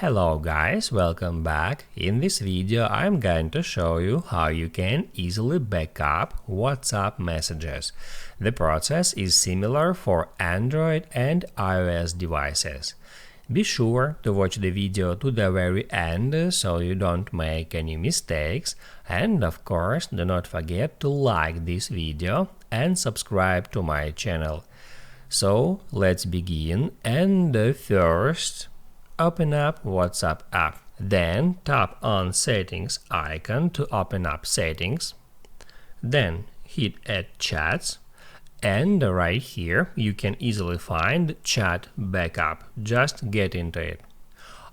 Hello guys, welcome back. In this video I'm going to show you how you can easily backup WhatsApp messages. The process is similar for Android and iOS devices. Be sure to watch the video to the very end so you don't make any mistakes, and of course do not forget to like this video and subscribe to my channel. So let's begin, and first open up WhatsApp app. Then tap on Settings icon to open up Settings. Then hit Add Chats. And right here you can easily find Chat Backup. Just get into it.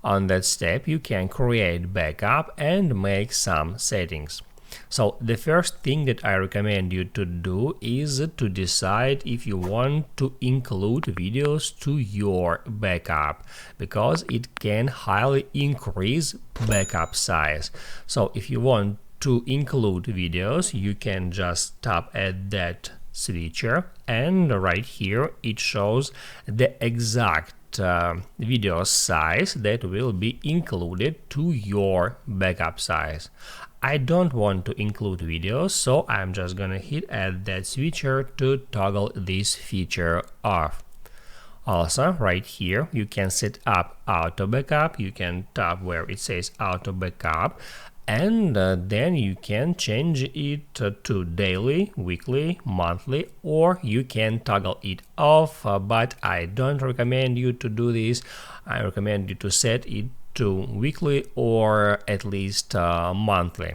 On that step you can create backup and make some settings. So the first thing that I recommend you to do is to decide if you want to include videos to your backup, because it can highly increase backup size. So if you want to include videos, you can just tap at that switcher, and right here it shows the exact video size that will be included to your backup size. I don't want to include videos, so I'm just gonna hit add that switcher to toggle this feature off. Also, right here you can set up auto backup. You can tap where it says auto backup, and then you can change it to daily, weekly, monthly, or you can toggle it off, but I don't recommend you to do this. I recommend you to set it to weekly or at least monthly.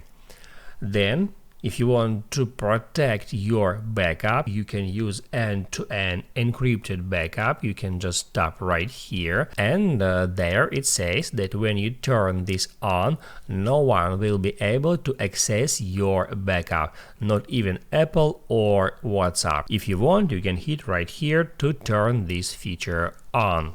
Then if you want to protect your backup, you can use end-to-end encrypted backup. You can just tap right here, and there it says that when you turn this on, no one will be able to access your backup, not even Apple or WhatsApp. If you want, you can hit right here to turn this feature on.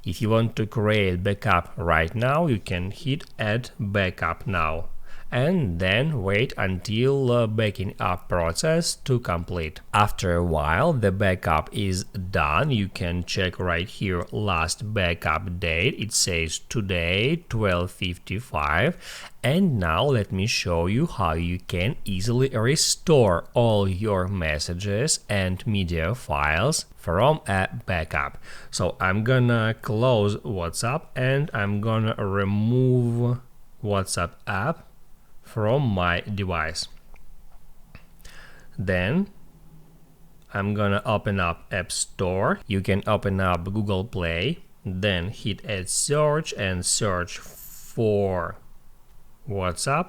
If you want to create backup right now, you can hit Add Backup Now, and then wait until backing up process to complete. After a while the backup is done. You can check right here last backup date. It says today 12:55. And now let me show you how you can easily restore all your messages and media files from a backup. So I'm gonna close WhatsApp and I'm gonna remove WhatsApp app from my device. Then I'm gonna open up App Store. You can open up Google Play, then hit Add Search and search for WhatsApp,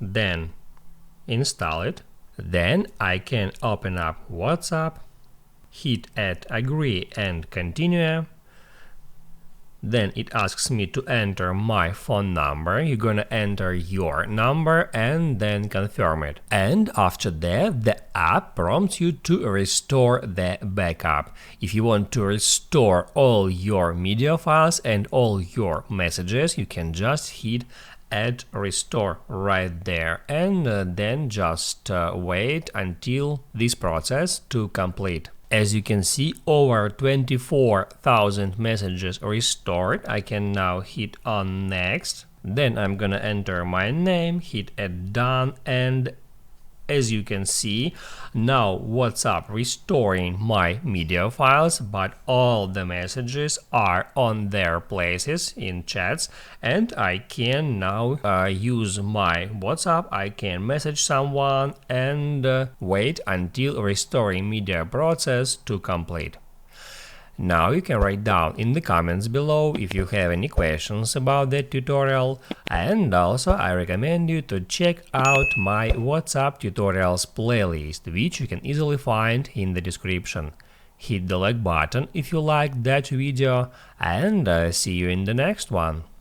then install it. Then I can open up WhatsApp, hit Add Agree and Continue. Then it asks me to enter my phone number. You're gonna enter your number and then confirm it. And after that, the app prompts you to restore the backup. If you want to restore all your media files and all your messages, you can just hit Add Restore right there, and then just wait until this process to complete. As you can see, over 24,000 messages restored. I can now hit on Next. Then I'm gonna enter my name, hit Add Done, and as you can see, now WhatsApp restoring my media files, but all the messages are on their places in chats, and I can now use my WhatsApp. I can message someone and wait until restoring media process to complete. Now you can write down in the comments below if you have any questions about that tutorial, and also I recommend you to check out my WhatsApp tutorials playlist, which you can easily find in the description. Hit the like button if you liked that video, and see you in the next one.